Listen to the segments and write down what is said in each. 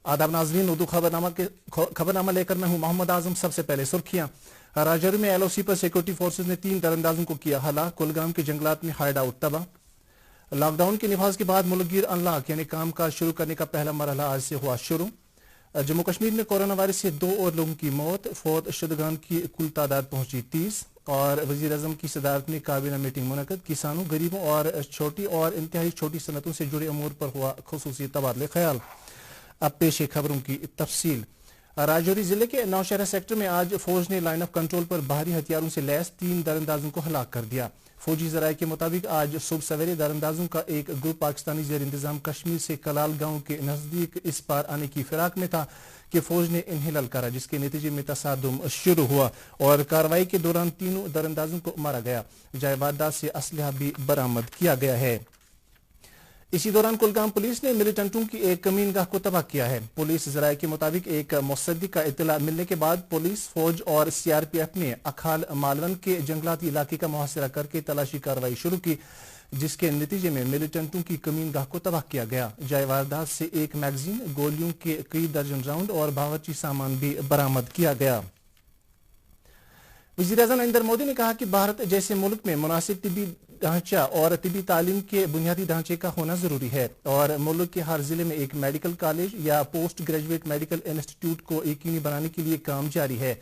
आदाब नाज़रीन, उर्दू खबरनामा लेकर मैं हूं मोहम्मद आजम। सबसे पहले सुर्खियां। राजौरी में LOC पर सिक्योरिटी फोर्सेज ने 3 दरअंदाजों को किया हलाक। कुलगाम के जंगलात में हाइड आउट तबाह। लॉकडाउन के नफाज के बाद मुल्कगीर अनलॉक यानी काम काज शुरू करने का पहला मरहला आज से हुआ शुरू। जम्मू कश्मीर में कोरोना वायरस से 2 और लोगों की मौत। फौत शुदगान की कुल तादाद पहुंची 30। और वजीर आजम की सदारत में काबीना मीटिंग मुनक़द। किसानों, गरीबों और छोटी और इंतहाई छोटी सनतों से जुड़े अमूर पर हुआ खुसूसी तबादले ख्याल। अब पेश है खबरों की तफसील। राजौरी जिले के नौशहरा सेक्टर में आज फौज ने लाइन ऑफ कंट्रोल पर भारी हथियारों से लैस 3 दरअंदाजों को हलाक कर दिया। फौजी जराये के मुताबिक आज सुबह सवेरे दरअंदाजों का एक ग्रुप पाकिस्तानी जेर इंतजाम कश्मीर से कलाल गांव के नजदीक इस पार आने की फिराक में था कि फौज ने इन्हें ललकारा, जिसके नतीजे में तसादुम शुरू हुआ और कार्रवाई के दौरान तीनों दरअंदाजों को मारा गया। जाए वारदात से असलहा भी बरामद किया गया है। इसी दौरान कुलगाम पुलिस ने मिलिटेंटों की एक कमीनगाह को तबाह किया है। पुलिस जराये के मुताबिक एक मुसद्दिक का इत्तला मिलने के बाद पुलिस, फौज और CRPF ने अखाल मालवन के जंगलाती इलाके का मुहासरा करके तलाशी कार्रवाई शुरू की, जिसके नतीजे में मिलिटेंटों की कमीनगाह को तबाह किया गया। जाए वारदात से एक मैगजीन, गोलियों के कई दर्जन राउंड और बावर्ची सामान भी बरामद किया गया। वज़ीर आज़म नरेंद्र मोदी ने कहा कि भारत जैसे मुल्क में मुनासिब तिब्बी ढांचा और तिब्बी तालीम के बुनियादी ढांचे का होना जरूरी है और मुल्क के हर जिले में एक मेडिकल कॉलेज या पोस्ट ग्रेजुएट मेडिकल इंस्टीट्यूट को यकीनी बनाने के लिए काम जारी है।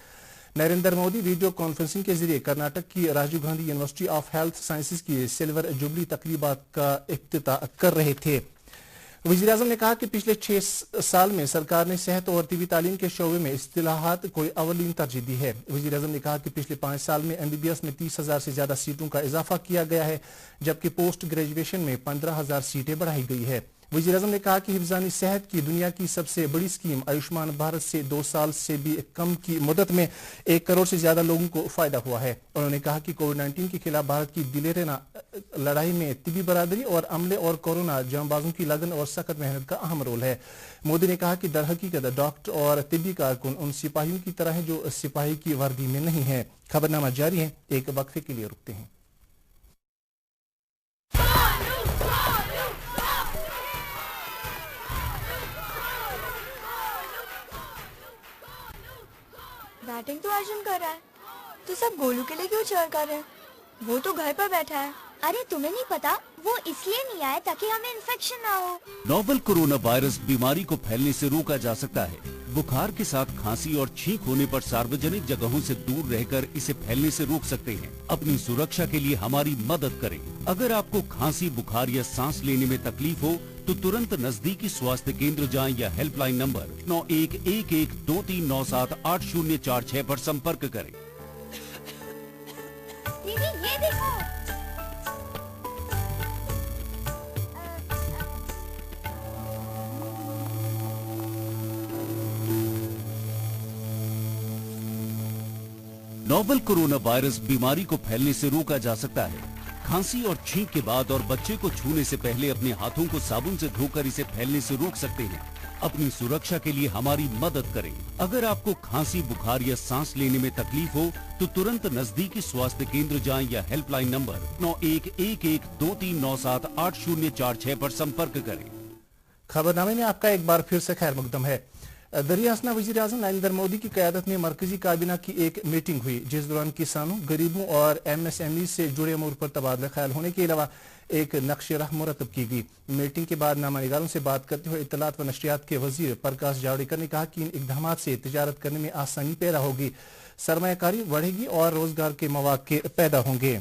नरेंद्र मोदी वीडियो कॉन्फ्रेंसिंग के जरिए कर्नाटक की Rajiv Gandhi university of health sciences की सिल्वर जुबली तकरीबात का इफ्तिताह कर रहे थे। वज़ीर आज़म ने कहा कि पिछले 6 साल में सरकार ने सेहत और तिब्बी तालीम के शोबे में इस्तिलाहात को अवलीन तरजीह दी है। वज़ीर आज़म ने कहा कि पिछले 5 साल में MBBS में 30,000 से ज्यादा सीटों का इजाफा किया गया है, जबकि पोस्ट ग्रेजुएशन में 15,000 सीटें बढ़ाई गई है। वज़ीर आज़म ने कहा कि हिफ्ज़ानी सेहत की दुनिया की सबसे बड़ी स्कीम आयुष्मान भारत से 2 साल से भी कम की मुद्दत में 1 करोड़ से ज्यादा लोगों को फायदा हुआ है। उन्होंने कहा कि कोविड-19 के खिलाफ भारत की दिलेरना लड़ाई में तिब्बी बरादरी और अमले और कोरोना जांबाजों की लगन और सख्त मेहनत का अहम रोल है। मोदी ने कहा कि दर हकीकत डॉक्टर और तिब्बी कारकुन उन सिपाहियों की तरह है जो सिपाही की वर्दी में नहीं है। खबरनामा जारी है, एक वक्फे के लिए रुकते हैं। बैटिंग तो अर्जुन कर रहा है, तो सब गोलू के लिए क्यों चीयर कर रहे हैं? वो तो घर पर बैठा है। अरे तुम्हें नहीं पता, वो इसलिए नहीं आया ताकि हमें इन्फेक्शन ना हो। नोवल कोरोना वायरस बीमारी को फैलने से रोका जा सकता है। बुखार के साथ खांसी और छींक होने पर सार्वजनिक जगहों से दूर रहकर इसे फैलने से रोक सकते हैं। अपनी सुरक्षा के लिए हमारी मदद करें। अगर आपको खांसी, बुखार या सांस लेने में तकलीफ हो तो तुरंत नजदीकी स्वास्थ्य केंद्र जाएं या हेल्पलाइन नंबर 911123978046 पर संपर्क करें। दीदी ये देखो। नोवल कोरोना वायरस बीमारी को फैलने से रोका जा सकता है। खांसी और छींक के बाद और बच्चे को छूने से पहले अपने हाथों को साबुन से धोकर इसे फैलने से रोक सकते हैं। अपनी सुरक्षा के लिए हमारी मदद करें। अगर आपको खांसी, बुखार या सांस लेने में तकलीफ हो तो तुरंत नजदीकी स्वास्थ्य केंद्र जाएं या हेल्पलाइन नंबर 911123978046 पर संपर्क करें। खबरनामे में आपका एक बार फिर से खैर मकदम है। दरियासना वज़ीर आज़म नरेंद्र मोदी की क़यादत में मरकजी काबीना की एक मीटिंग हुई, जिस दौरान किसानों, गरीबों और MSME से जुड़े अमूर पर तबादला ख्याल होने के अलावा एक नक्शे राह मुरतब की गई। मीटिंग के बाद नामानिगारों से बात करते हुए इत्तलात व नशरियात के वजीर प्रकाश जावड़ेकर ने कहा कि इन इक़दामात से तिजारत करने में आसानी पैदा होगी, सरमायाकारी बढ़ेगी और रोजगार के मौके पैदा होंगे।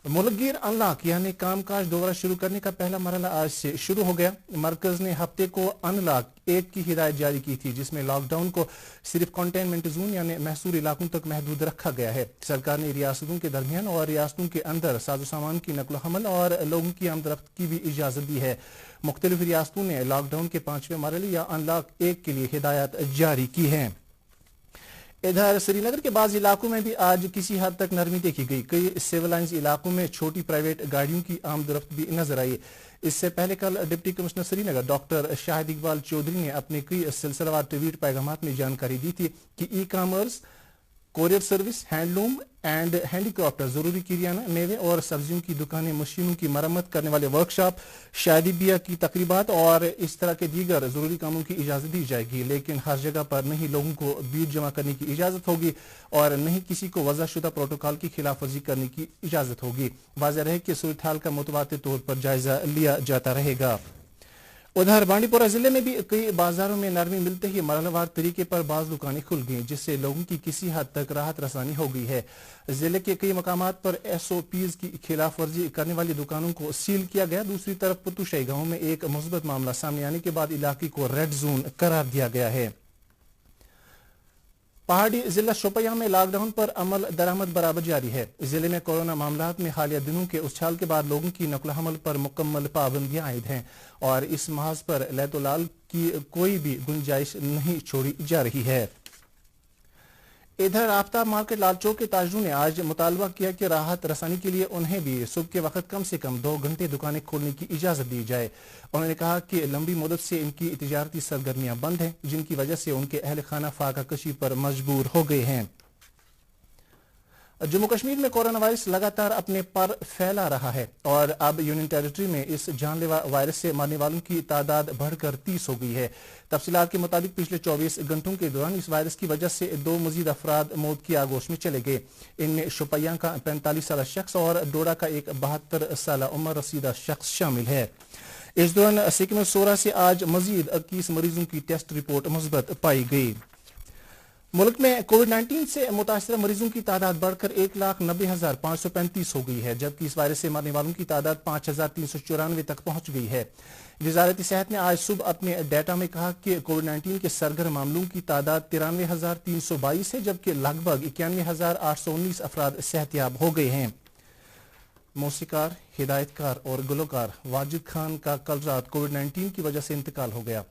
मुल्कगीर अनलॉक यानी काम काज दोबारा शुरू करने का पहला मरहला आज से शुरू हो गया। मरकज ने हफ्ते को अनलॉक 1 की हिदायत जारी की थी, जिसमें लॉकडाउन को सिर्फ कंटेनमेंट जोन यानी महसूर इलाकों तक महदूद रखा गया है। सरकार ने रियासतों के दरमियान और रियासतों के अंदर साजो सामान की नकल हमल और लोगों की आमदरफ्त की भी इजाजत दी है। मुख्तलिफ रियासतों ने लॉकडाउन के 5वें मरहले या अनलॉक 1 के लिए हिदायत जारी की है। इधर श्रीनगर के बाज़ इलाकों में भी आज किसी हद तक नरमी देखी गई। कई सिविलाइज इलाकों में छोटी प्राइवेट गाड़ियों की आमदरफ्त भी नजर आई। इससे पहले कल deputy commissioner Srinagar doctor Shahid Iqbal Chaudhary ने अपने कई सिलसिलेवार ट्वीट पैगामात में जानकारी दी थी कि e commerce courier service, handloom and handicraft, जरूरी किरियाना, मेवे और सब्जियों की दुकानें, मशीनों की मरम्मत करने वाले वर्कशॉप, शादी ब्याह की तकरीबात और इस तरह के दीगर जरूरी कामों की इजाजत दी जाएगी, लेकिन हर जगह पर नहीं लोगों को भीड़ जमा करने की इजाजत होगी और नहीं किसी को वज़ाशुदा प्रोटोकॉल की खिलाफ वर्जी करने की इजाजत होगी। वाज़ेह रहे कि सूरत हाल का मुतवातिर तौर पर जायजा लिया जाता रहेगा। उधर बांडीपोरा जिले में भी कई बाजारों में नरमी मिलते ही मरहलेवार तरीके पर बाज दुकानें खुल गईं, जिससे लोगों की किसी हद तक राहत रसानी हो गई है। जिले के कई मकामात पर SOPs की खिलाफ वर्जी करने वाली दुकानों को सील किया गया। दूसरी तरफ पुतुशाही गांव में एक मुस्बत मामला सामने आने के बाद इलाके को रेड जोन करार दिया गया है। पहाड़ी जिला शोपियां में लॉकडाउन पर अमल दरामद बराबर जारी है। जिले में कोरोना मामलात में हालिया दिनों के उछाल के बाद लोगों की नकल हमल पर मुकम्मल पाबंदियां आयद हैं और इस महाज पर लैतोलाल की कोई भी गुंजाइश नहीं छोड़ी जा रही है। इधर आफ्ताब मार्केट लाल चौक के ताजरों ने आज मुतालबा किया कि राहत रसानी के लिए उन्हें भी सुबह के वक्त कम से कम 2 घंटे दुकानें खोलने की इजाजत दी जाए। उन्होंने कहा कि लंबी मुद्दत से इनकी तिजारती सरगर्मियां बंद हैं, जिनकी वजह से उनके अहल खाना फाका कशी पर मजबूर हो गए हैं। जम्मू कश्मीर में कोरोना वायरस लगातार अपने पर फैला रहा है और अब यूनियन टेरिटरी में इस जानलेवा वायरस से मरने वालों की तादाद बढ़कर 30 हो गई है। तफसीलात के मुताबिक पिछले 24 घंटों के दौरान इस वायरस की वजह से 2 मजीद अफराद मौत की आगोश में चले गए। इनमें शोपियां का 45 साल शख्स और डोडा का एक 72 साल उम्र रसीदा शख्स शामिल है। इस दौरान सिक्किम में 16 से आज मजीद 21 मरीजों की टेस्ट रिपोर्ट मुस्बत पाई गई। मुल्क में कोविड-19 से मुतासर मरीजों की तादाद बढ़कर 1,90,535 हो गई है, जबकि इस वायरस से मरने वालों की तादाद 5,394 तक पहुंच गई है। वजारत सेहत ने आज सुबह अपने डाटा में कहा कि कोविड-19 के सरगर्म मामलों की तादाद 93,322 है, जबकि लगभग 91,819 अफराद सेहतियाब हो गए हैं। मौसीकार, हिदायतकार और गुलकार वाजिद खान का कल रात कोविड-19 की वजह से इंतकाल हो गया।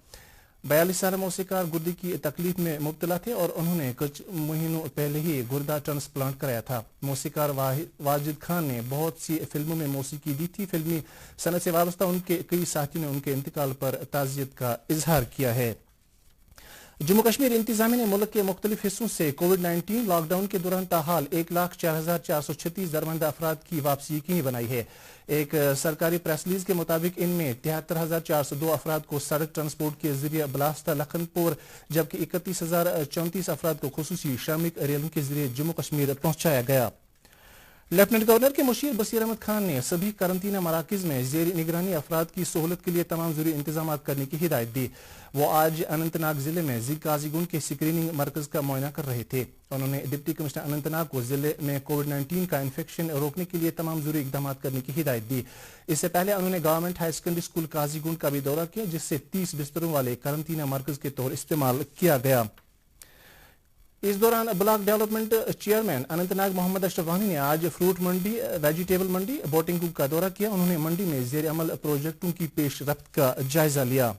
42 साल मौसीकार गुर्दे की तकलीफ में मुब्तला थे और उन्होंने कुछ महीनों पहले ही गुर्दा ट्रांसप्लांट कराया था। मौसीकार वाजिद खान ने बहुत सी फिल्मों में मौसीकी दी थी। फिल्मी सनत से वाबस्ता उनके कई साथियों ने उनके इंतकाल पर ताज़ियत का इजहार किया है। जम्मू कश्मीर इंतजामिया ने मुल्क के मुख्तलिफ हिस्सों से कोविड-19 लॉकडाउन के दौरान ताहाल 1,04,436 दरमंदा अफराद की वापसी यकीनी बनाई है। एक सरकारी प्रेस रिलीज के मुताबिक इनमें 73,402 अफराद को सड़क ट्रांसपोर्ट के जरिए बलास्ता लखनपुर, जबकि 31,034 अफराद को खुसूसी श्रमिक रेलों के जरिए जम्मू कश्मीर पहुंचाया गया। लेफ्टिनेंट गवर्नर के मुशीर बशीर अहमद खान ने सभी कारंटीना मराकज में जेर निगरानी अफराद की सहूलत के लिए तमाम जरूरी इंतजाम करने की हिदायत दी। वो आज अनंतनाग जिले में काजीगुंड के स्क्रीनिंग मरकज का मुआयना कर रहे थे। उन्होंने डिप्टी कमिश्नर अनंतनाग को जिले में कोविड-19 का इन्फेक्शन रोकने के लिए तमाम जरूरी इकदाम करने की हिदायत दी। इससे पहले उन्होंने government high secondary school Qazigund का भी दौरा किया, जिससे 30 बिस्तरों वाले कारंटीना मरकज के तौर इस्तेमाल किया गया। इस दौरान block development chairman Anantnag Mohammad Ashraf Wani ने आज फ्रूट मंडी, वेजिटेबल मंडी, बोटिंग का दौरा किया। उन्होंने मंडी में जेर अमल प्रोजेक्टों की पेश रफ्त का जायजा लिया।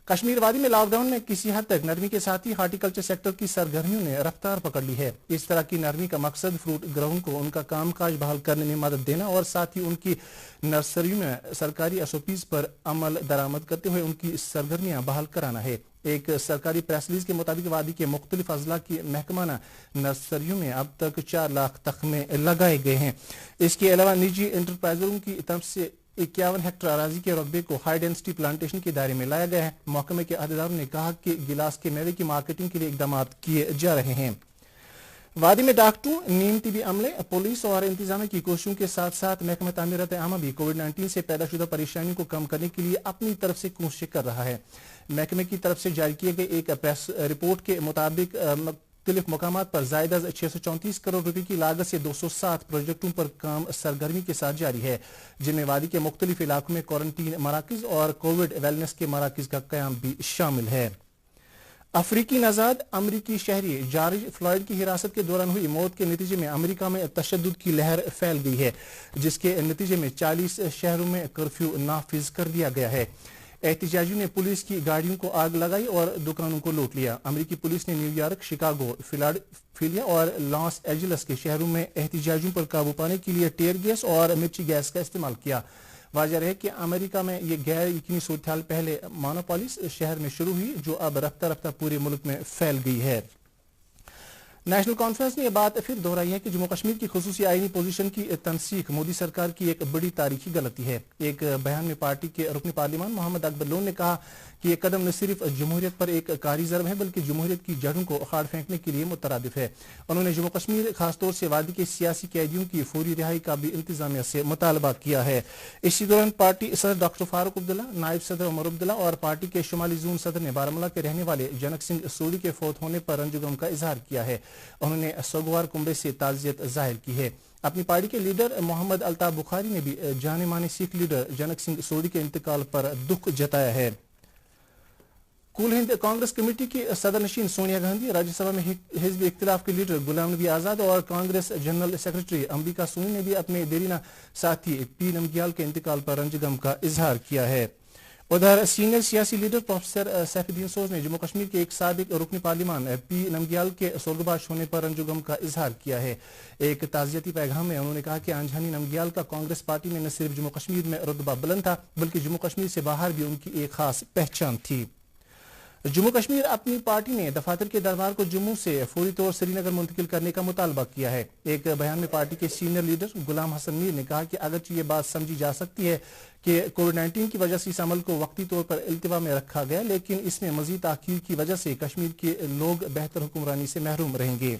कश्मीर वादी में लॉकडाउन में किसी हद तक नरमी के साथ ही हार्टिकल्चर सेक्टर की सरगर्मियों ने रफ्तार पकड़ ली है। इस तरह की नरमी का मकसद फ्रूट ग्रोअरों को उनका कामकाज बहाल करने में मदद देना और साथ ही उनकी नर्सरियों में सरकारी SOPs पर अमल दरामद करते हुए उनकी सरगर्मियां बहाल कराना है। एक सरकारी प्रेस रिलीज के मुताबिक वादी के मुख्तलिफ अजला की महकमाना नर्सरियों में अब तक 4 लाख तख्मे लगाए गए हैं। इसके अलावा निजी एंटरप्राइजों की तरफ से 51 हेक्टर अराजी के रकबे को हाई डेंसिटी प्लांटेशन के दायरे में लाया गया है। महकमे के अहदेदारों ने कहा कि गिलास के मेवे की मार्केटिंग के लिए इकदाम किए जा रहे हैं। वादी में डॉक्टरों, नीम तिबी अमले, पुलिस और इंतजाम की कोशिशों के साथ साथ महकमा तामीरात आमा भी कोविड-19 से पैदा शुदा परेशानियों को कम करने के लिए अपनी तरफ से कोशिश कर रहा है। महकमे की तरफ से जारी किए गए एक प्रेस रिपोर्ट के मुताबिक मुख्तलिफ मकामात पर जायद 634 करोड़ रुपए की लागत से 207 प्रोजेक्टों पर काम सरगर्मी के साथ जारी है, जिनमें वादी के मुख्तलिफ इलाकों में क्वारंटीन मराकज और कोविड वेलनेस के मराकज का कयाम भी शामिल है। अफ्रीकी नजाद अमरीकी शहरी जॉर्ज फ्लॉयड की हिरासत के दौरान हुई मौत के नतीजे में अमेरिका में तशद्दुद की लहर फैल गई है, जिसके नतीजे में 40 शहरों में कर्फ्यू नाफिज कर दिया गया है। एहतजाजियों ने पुलिस की गाड़ियों को आग लगाई और दुकानों को लूट लिया। अमेरिकी पुलिस ने न्यूयॉर्क, शिकागो, फिलाडेल्फिया और लॉस एंजल्स के शहरों में एहतजाजियों पर काबू पाने के लिए टेयर गैस और मिर्ची गैस का इस्तेमाल किया। वाज़ेह है कि अमेरिका में ये गैर यकीनी सूरत हाल पहले मोनोपोलिस शहर में शुरू हुई, जो अब रफ्ता रफ्ता पूरे मुल्क में फैल गई है। نیشنل کانفرنس نے یہ بات پھر دہرائی ہے کہ جموں کشمیر کی خصوصی آئینی پوزیشن کی تنسیخ مودی سرکار کی ایک بڑی تاریخی غلطی ہے. ایک بیان میں پارٹی کے رکن پارلیمان محمد اکبر لون نے کہا کہ یہ قدم نہ صرف جمہوریت پر ایک کاری ضرب ہے بلکہ جمہوریت کی جڑوں کو اکھاڑ پھینکنے کے لیے مترادف ہے. انہوں نے جموں کشمیر خاص طور سے وادی کے سیاسی قیدیوں کی فوری رہائی کا بھی انتظامیہ سے مطالبہ کیا ہے. اسی دوران پارٹی صدر ڈاکٹر فاروق عبداللہ، نائب صدر عمر عبداللہ اور پارٹی کے شمالی زون صدر نے بارہمولہ کے رہنے والے جنک سنگھ سوڈی کے فوت ہونے پر رنج غم کا اظہار کیا ہے. انہوں نے سوگوار کنبے سے تعزیت ظاہر کی ہے. اپنی پارٹی کے لیڈر محمد الطاف بخاری نے بھی جانے مانے سکھ لیڈر جنک سنگھ سوڈی کے انتقال پر دکھ جتایا ہے. کل ہند کانگریس کمیٹی کی صدر نشین سونیا گاندھی، راجیہ سبھا میں حزب اختلاف کے لیڈر غلام نبی آزاد اور کانگریس جنرل سیکرٹری امبیکا سونی نے بھی اپنے دیرینہ ساتھی پی نمگیال کے انتقال پر رنج غم کا اظہار کیا ہے. ادھر سینئر سیاسی لیڈر پروفیسر سیف الدین سوز نے جموں کشمیر کے ایک سابق رکن پارلیمان پی نمگیال کے سرگباش ہونے پر رنج غم کا اظہار کیا ہے. ایک تعزیتی پیغام میں انہوں نے کہا کہ آنجہانی نمگیال کا کانگریس پارٹی میں نہ صرف جموں کشمیر میں رتبہ بلند تھا بلکہ جموں کشمیر سے باہر بھی ان کی ایک خاص پہچان تھی. جموں کشمیر اپنی پارٹی نے دفاتر کے دربار کو جموں سے فوری طور سری نگر منتقل کرنے کا مطالبہ کیا ہے. ایک بیان میں پارٹی کے سینئر لیڈر غلام حسن میر نے کہا کہ اگرچہ یہ بات سمجھی جا سکتی ہے کہ کووڈ-19 کی وجہ سے اس عمل کو وقتی طور پر التوا میں رکھا گیا، لیکن اس میں مزید تاخیر کی وجہ سے کشمیر کے لوگ بہتر حکمرانی سے محروم رہیں گے.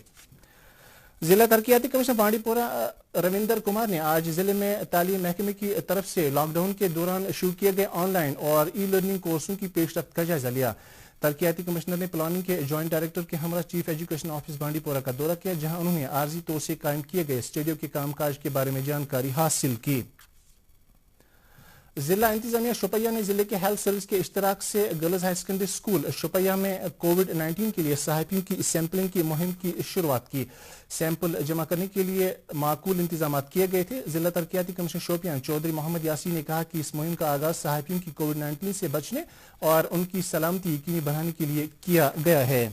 ضلع ترقیاتی کمشنر بانڈی پورہ رویندر کمار نے آج ضلع میں تعلیم محکمے کی طرف سے لاک ڈاؤن کے دوران شروع کیے گئے آن لائن اور ای لرننگ کورسوں کی پیش رفت کا جائزہ لیا. ترقیاتی کمشنر نے پلاننگ کے جوائنٹ ڈائریکٹر کے ہمراہ چیف ایجوکیشن آفس بانڈی پورہ کا دورہ کیا، جہاں انہوں نے عارضی طور سے قائم کیے گئے اسٹیڈیم کے کام کاج کے بارے میں جانکاری حاصل کی. ضلع انتظامیہ شوپیاں نے ضلع کے ہیلتھ سروس کے اشتراک سے girls high secondary school Shopian میں کووڈ-19 کے لیے صحافیوں کی سیمپلنگ کی مہم کی شروعات کی. سیمپل جمع کرنے کے لیے معقول انتظامات کیے گئے تھے. ضلع ترقیاتی کمشنر شوپیاں چودھری محمد یاسین نے کہا کہ اس مہم کا آغاز صحافیوں کی کووڈ-19 سے بچنے اور ان کی سلامتی یقینی بنانے کے لیے کیا گیا ہے.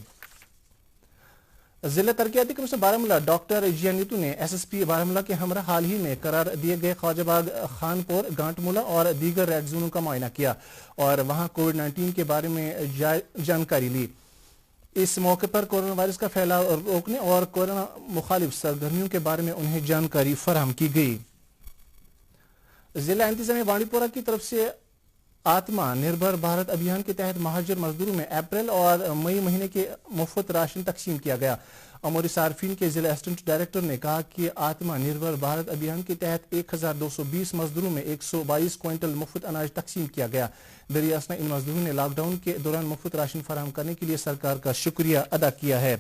ضلع ترقیاتی کمشنر بارہمولہ ڈاکٹر جی نیتو نے ایس ایس پی بارہمولہ کے ہمراہ حال ہی میں قرار دیے گئے خواجہ باغ، خانپور، گانٹمولہ اور دیگر ریڈ زونوں کا معائنہ کیا اور وہاں کووڈ-19 کے بارے میں جانکاری لی. اس موقع پر کورونا وائرس کا پھیلاؤ روکنے اور کورونا مخالف سرگرمیوں کے بارے میں انہیں جانکاری فراہم کی گئی. ضلع انتظامیہ بانڈی پورہ کی طرف سے آتما نربھر بھارت ابھیان کے تحت مہاجر مزدوروں میں اپریل اور مئی مہینے کے مفت راشن تقسیم کیا گیا. امور صارفین کے ضلع اسسٹنٹ ڈائریکٹر نے کہا کہ آتما نربھر بھارت ابھیان کے تحت 1220 مزدوروں میں 122 کوئنٹل مفت اناج تقسیم کیا گیا. دریاسنا ان مزدوروں نے لاک ڈاؤن کے دوران مفت راشن فراہم کرنے کے لیے سرکار کا شکریہ ادا کیا ہے.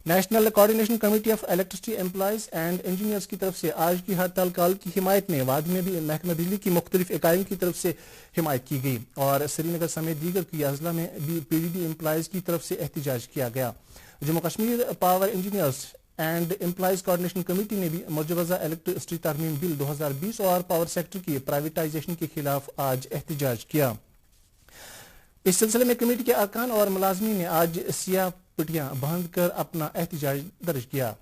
National coordination committee of electricity employees and engineers کی طرف سے آج کی ہڑتال کال کی حمایت میں وادی میں بھی محکمہ بجلی کی مختلف اکائیوں کی طرف سے حمایت کی گئی اور سری نگر سمیت دیگر کی اضلاع میں بھی پی ڈی ڈی امپلائیز کی طرف سے احتجاج کیا گیا. Jammu Kashmir power engineers and employees coordination committee نے بھی مجوزہ الیکٹرسٹی ترمیم بل 2020 اور پاور سیکٹر کی پرائیویٹائزیشن کے خلاف آج احتجاج کیا. اس سلسلے میں کمیٹی کے ارکان اور ملازمین نے آج سیاہ پٹیاں باندھ کر اپنا احتجاج درج کیا.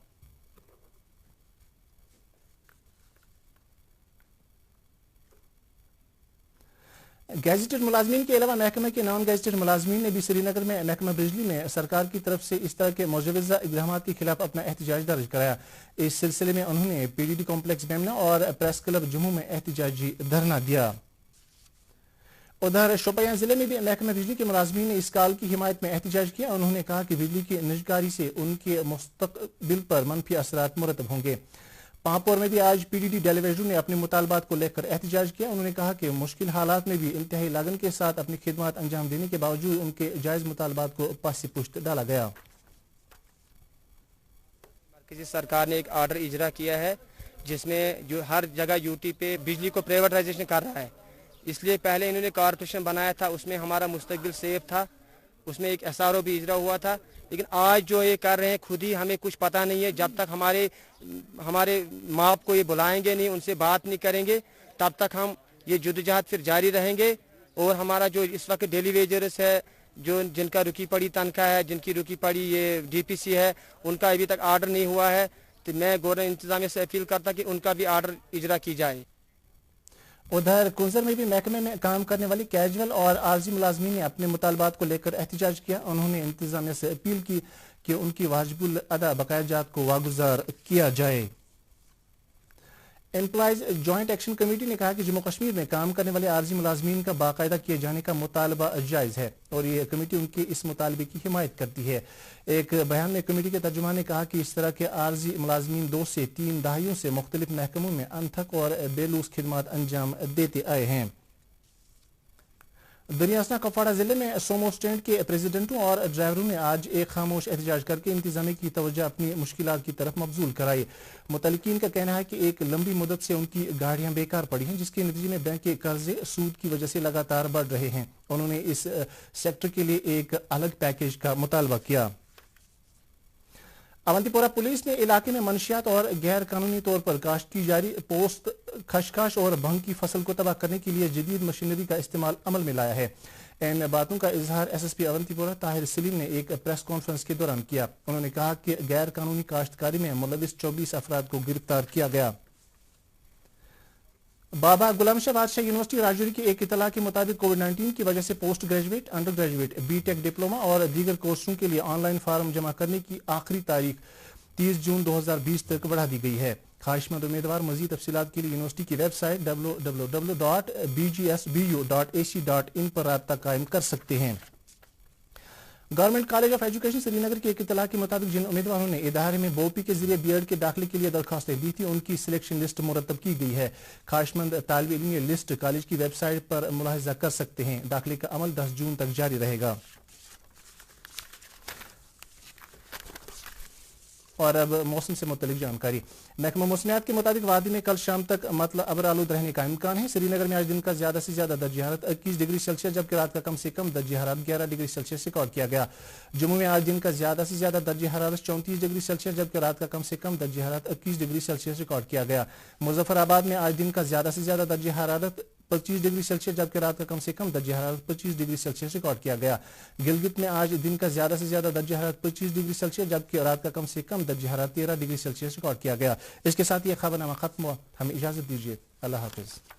گیزیٹڈ ملازمین کے علاوہ محکمہ کے نان گیزیٹڈ ملازمین نے بھی سری نگر میں محکمہ بجلی میں سرکار کی طرف سے اس طرح کے مجوزہ اقدامات کے خلاف اپنا احتجاج درج کرایا. اس سلسلے میں انہوں نے پی ڈی ڈی کمپلیکس بیمنا اور پریس کلب جموں میں احتجاجی دھرنا دیا. ادھر شوپیاں ضلع میں بھی محکمہ بجلی کے ملازمین نے اس کال کی حمایت میں احتجاج کیا. انہوں نے کہا کہ بجلی کی نجکاری سے ان کے مستقبل پر منفی اثرات مرتب ہوں گے. پامپور میں بھی آج پی ڈی ڈی ڈیلیویٹروں نے اپنے مطالبات کو لے کر احتجاج کیا. انہوں نے کہا کہ مشکل حالات میں بھی انتہائی لگن کے ساتھ اپنی خدمات انجام دینے کے باوجود ان کے جائز مطالبات کو پس پشت ڈالا گیا. مرکزی سرکار نے ایک آرڈر اجرا کیا ہے جس میں جو ہر جگہ یو ٹی پہ بجلی کو پرائیویٹائزیشن کر رہا ہے. اس لیے پہلے انہوں نے کارپوریشن بنایا تھا، اس میں ہمارا مستقبل سیف تھا، اس میں ایک ایس آر او بھی اجرا ہوا تھا. لیکن آج جو یہ کر رہے ہیں خود ہی ہمیں کچھ پتہ نہیں ہے. جب تک ہمارے ماپ کو یہ بلائیں گے نہیں، ان سے بات نہیں کریں گے، تب تک ہم یہ جدوجہد پھر جاری رہیں گے. اور ہمارا جو اس وقت ڈیلی ویجرز ہے، جن کا رکی پڑی تنخواہ ہے، جن کی رکی پڑی یہ ڈی پی سی ہے، ان کا ابھی تک آرڈر نہیں ہوا ہے. تو میں گورنمنٹ انتظامیہ سے اپیل کرتا کہ ان کا بھی آرڈر اجرا کی جائے. ادھر کنزر میں بھی محکمے میں کام کرنے والی کیجول اور عارضی ملازمین نے اپنے مطالبات کو لے کر احتجاج کیا. انہوں نے انتظامیہ سے اپیل کی कि उनकी वाजिबुल अदा बकायाजात को वागुजार किया जाए। एम्प्लॉयज जॉइंट एक्शन कमेटी ने कहा कि जम्मू कश्मीर में काम करने वाले आर्जी मुलाजमीन का बाकायदा किए जाने का मुतालबा जायज है और ये कमेटी उनके इस मुतालबे की हिमायत करती है। एक बयान में कमेटी के तर्जुमान ने कहा कि इस तरह के आर्जी मुलाजमीन 2 से 3 दहाइयों से मुख्तलिफ महकमों में अनथक और बेलूस खिदमात अंजाम देते आए हैं। दरियासना कपवाड़ा जिले में सोमो स्टैंड के प्रेसिडेंटों और ड्राइवरों ने आज एक खामोश एहतजाज करके इंतजामिया की तवज्जो अपनी मुश्किलात की तरफ मबजूल कराई। मुतल्लिकीन का कहना है कि एक लंबी मुद्दत से उनकी गाड़ियां बेकार पड़ी हैं, जिसके नतीजे में बैंक के कर्जे सूद की वजह से लगातार बढ़ रहे हैं। उन्होंने इस सेक्टर के लिए एक अलग पैकेज का मुतालबा किया। अवंतीपोरा पुलिस ने इलाके में मंशियात और गैर कानूनी तौर पर काश्त की जारी पोस्त, खशखाश और भंग की फसल को तबाह करने के लिए जदीद मशीनरी का इस्तेमाल अमल में लाया है। इन बातों का इजहार एसएसपी अवंतीपोरा ताहिर सलीम ने एक प्रेस कॉन्फ्रेंस के दौरान किया। उन्होंने कहा कि गैर कानूनी काश्तकारी में मुलविस 24 अफराद को गिरफ्तार किया गया। बाबा गुलाम शाह बादशाह यूनिवर्सिटी राजौरी की एक इतला के मुताबिक कोविड-19 की वजह से post graduate, under graduate, BTech diploma और दीगर कोर्सों के लिए ऑनलाइन फार्म जमा करने की आखिरी तारीख 30 जून 2020 तक बढ़ा दी गई है। ख्वाहिशमंद उम्मीदवार मजीद तफसीलात के लिए यूनिवर्सिटी की वेबसाइट www.bgsbu.ac.in पर राब्ता कायम कर सकते हैं। Government college of education Srinagar की एक इतला के मुताबिक जिन उम्मीदवारों ने इदारे में बोपी के जरिए बीएड के दाखिले के लिए दरखास्तें दी थी, उनकी सिलेक्शन लिस्ट मुरतब की गई है। ख्वाहिशमंद तालिब इल्म ये लिस्ट कॉलेज की वेबसाइट पर मुलाहिजा कर सकते हैं। दाखिले का अमल 10 जून तक जारी रहेगा। और अब मौसम से मुतल्लिक जानकारी। महकमा मौसमियात के मुताबिक वादी में कल शाम तक मतलब अबर आलूद रहने का इम्कान है। श्रीनगर में आज दिन का ज्यादा से ज्यादा दर्ज हरारत 21 डिग्री सेल्सियस जबकि रात का कम से कम दर्ज हरारत 11 डिग्री सेल्सियस रिकॉर्ड किया गया। जम्मू में आज दिन का ज्यादा से ज्यादा दर्ज हरारत 34 डिग्री सेल्सियस जबकि रात का कम से कम दर्ज हरारत 21 डिग्री सेल्सियस रिकॉर्ड किया गया। मुजफ्फराबाद में आज दिन का ज्यादा से ज्यादा दर्ज हरारत 25 डिग्री सेल्सियस जबकि रात का कम से कम दर्ज हरारत 25 डिग्री सेल्सियस रिकॉर्ड किया गया। गिलगित में आज दिन का ज्यादा से ज्यादा दर्ज हरारत 25 डिग्री सेल्सियस जबकि रात का कम से कम दर्ज हरारत 13 डिग्री सेल्सियस रिकॉर्ड किया गया। इसके साथ ये खबरनामा खत्म हुआ। हमें इजाजत दीजिए। अल्लाह हाफिज।